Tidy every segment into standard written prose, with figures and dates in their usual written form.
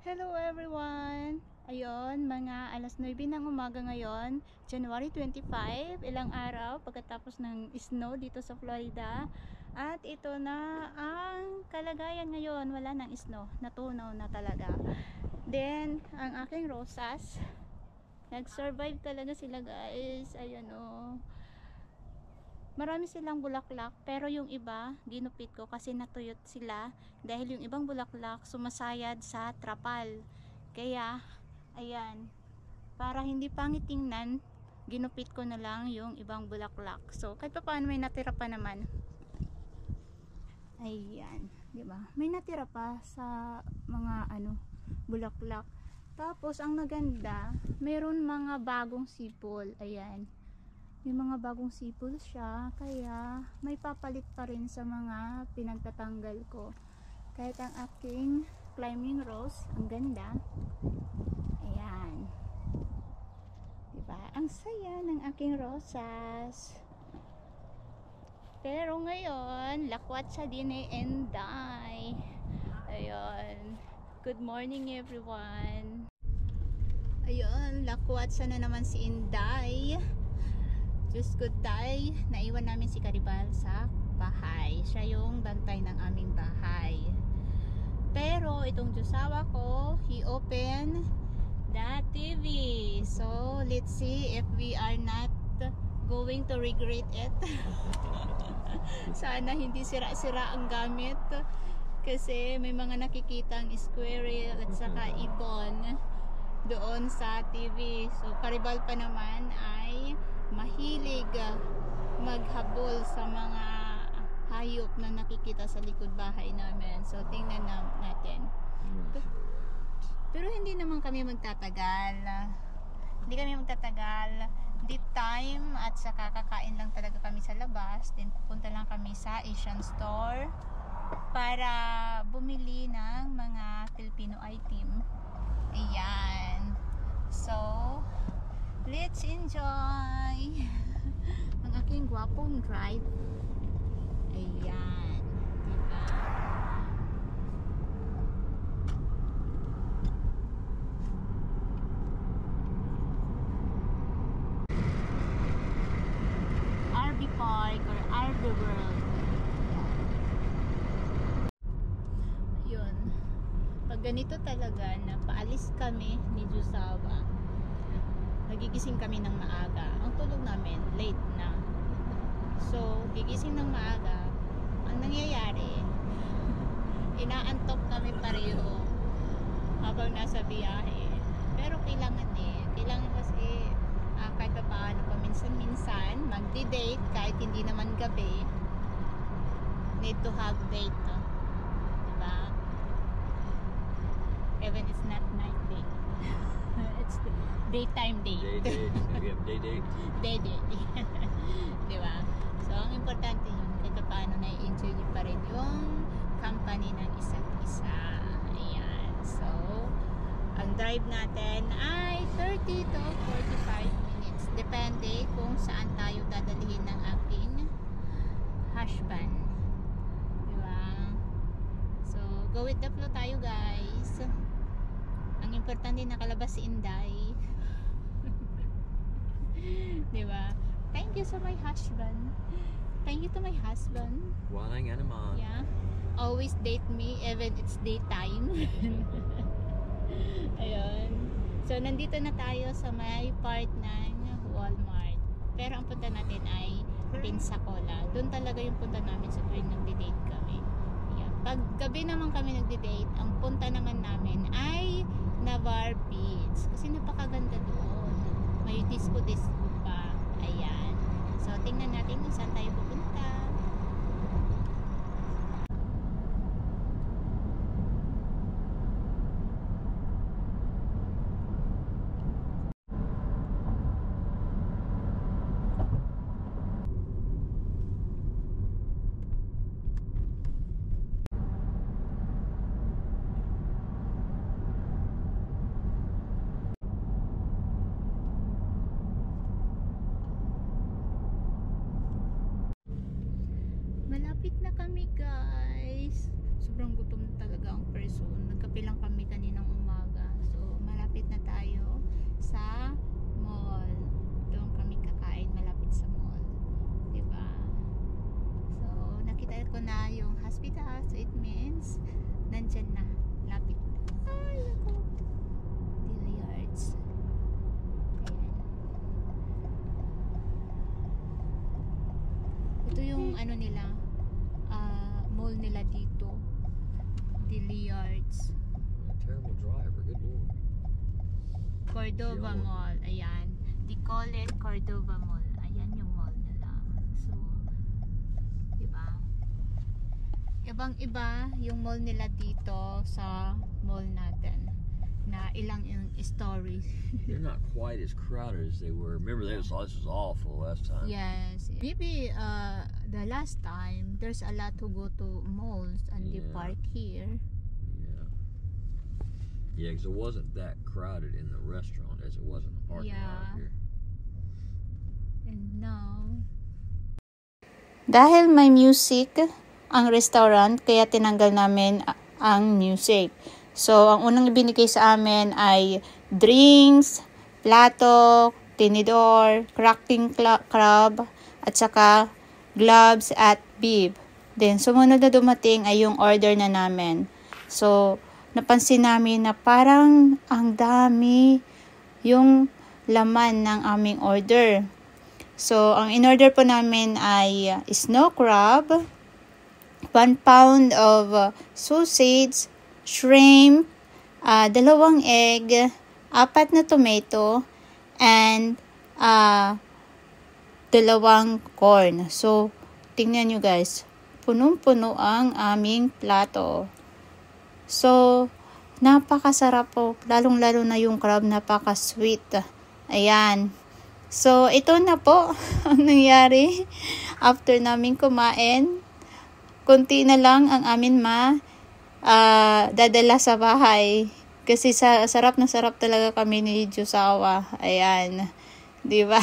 Hello everyone! Ayun, mga alas 9 ng umaga ngayon, January 25, ilang araw pagkatapos ng snow dito sa Florida. At ito na ang kalagayan ngayon, wala nang snow, natunaw na talaga. Then, ang aking rosas, nag-survive talaga sila guys. Ayun o. Marami silang bulaklak, pero yung iba ginupit ko kasi natuyot sila dahil yung ibang bulaklak sumasayad sa trapal. Kaya ayan, para hindi pangit tingnan, ginupit ko na lang yung ibang bulaklak. So kahit pa paano may natira pa naman. Ayan, di ba? May natira pa sa mga bulaklak. Tapos ang maganda, mayroon mga bagong sipol. Ayan. May mga bagong sipol siya, kaya may papalit pa rin sa mga pinagtatanggal ko. Kahit ang aking climbing rose, ang ganda. Ayan. Diba? Ang saya ng aking rosas. Pero ngayon, lakwat siya din eh, Inday. Ayun. Good morning everyone. Ayun, lakwat siya na naman si Inday. Just good day, naiwan namin si Caribal sa bahay. Siya yung bantay ng aming bahay. Pero itong Diyosawa ko, he opened the TV. So, let's see if we are not going to regret it. Sana hindi sira-sira ang gamit. Kasi may mga nakikitang squirrel at saka ibon doon sa TV. So, Caribal pa naman ay mahilig maghabol sa mga hayop na nakikita sa likod bahay namin. So, tingnan natin. Pero hindi naman kami magtatagal. Hindi kami magtatagal. Deep time at saka kakain lang talaga kami sa labas. Then, pupunta lang kami sa Asian store para bumili ng mga Filipino item. Ayan. So, let's enjoy ang aking gwapong drive. Ayan, diba? RV Park or RV World. Ayun. Pag ganito talaga na paalis kami ni Diyosawa, nagigising kami ng maaga. Ang tulog namin, late na. So, gigising ng maaga. Ang nangyayari, inaantok kami pareho habang nasa biyahe. Pero kailangan kailangan kasi kahit pa paano paminsan-minsan, magdi-date kahit hindi naman gabi. Need to have date. Diba? Even it's not night date. It's daytime date. We have day date. Day date. Diba? So, ang importante yun, kahit paano na-enjoy nyo pa rin yung company ng isa't isa. Ayan. So, ang drive natin ay 30 to 45 minutes. Depende kung saan tayo dadalhin ng aking husband. Diba? So, go with the flow tayo guys. Ang importante nakalabas si Inday. Diba? Thank you to my husband. Thank you to my husband. Walang animal. Yeah. Always date me even it's daytime. Ayun. So, nandito na tayo sa may part ng Walmart. Pero ang punta natin ay Pensacola. Doon talaga yung punta namin sa tuwing nagde-date kami. Yeah. Pag gabi naman kami nagde-date, ang punta naman namin ay Navarre Beach. Kasi napakaganda doon. May disco-disco pa. Ayan. So, tingnan natin kung saan tayo pupunta. Malapit na kami guys. Sobrang gutom talaga ang person. Nagkape lang kami kaninang umaga. sa mall. Doon kami kakain malapit sa mall. Diba? So, nakita ko na yung hospital. So, it means nandyan na. Lapit na. Ay, ako. Dilliards. Ayan. Ito yung ano nila, mall nila dito. Dilliards. Terrible driver, good lord. Cordova Yun. Mall. Ayan. They call it Cordova Mall. Ayan yung mall nila. So, diba? Ibang-iba yung mall nila dito sa mall natin. Na ilang yung stories. They're not quite as crowded as they were. Remember, this was awful last time. Yes. Maybe the last time, there's a lot to go to malls and they Yeah. park here. Yeah, because it wasn't that crowded in the restaurant as it was in the parking lot here. And now, dahil may music ang restaurant, kaya tinanggal namin ang music. So, ang unang ibinigay sa amin ay drinks, plato, tinidor, cracking crab, at saka gloves at bib. Then, sumunod na dumating ay yung order na namin. So, napansin namin na parang ang dami yung laman ng aming order. So, ang in-order po namin ay snow crab, 1 pound of sausage, shrimp, 2 egg, 4 na tomato, and 2 corn. So, tingnan nyo guys, punong-puno ang aming plato. So, napakasarap po. Lalong-lalo na yung crab, napaka-sweet. Ayan. So, ito na po ang nangyari after namin kumain. Kunti na lang ang amin dadala sa bahay. Kasi sarap na sarap talaga kami ni Josawa. Ayan. Diba?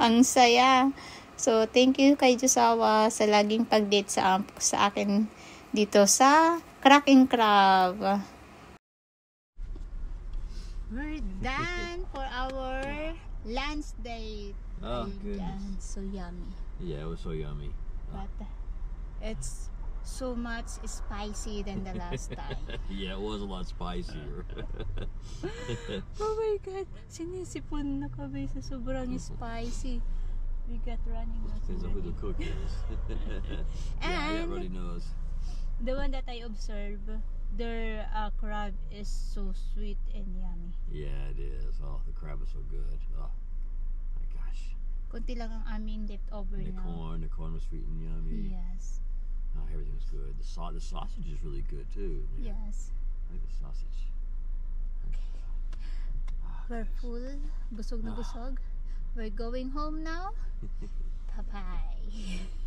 Ang saya. So, thank you kay Josawa sa laging pag-date sa akin dito sa Cracking Crab. We're done for our lunch date. Oh, goodness. So yummy. Yeah, it was so yummy. But it's so much spicy than the last time. Yeah, it was a lot spicier. Oh my God! Sinisipon na kami sa sobrang spicy. We got running nose. Depends on who the cook is. Yeah, I got And runny nose. the one that I observed, their crab is so sweet and yummy. Yeah, it is. Oh, the crab is so good. Oh, my gosh. Kunti lang ang aming leftover And now. the corn was sweet and yummy. Yes. Oh, everything was good. The sausage is really good too. Yeah. Yes. I like the sausage. Oh, We're goodness. full. Busog na busog. We're going home now. Bye-bye.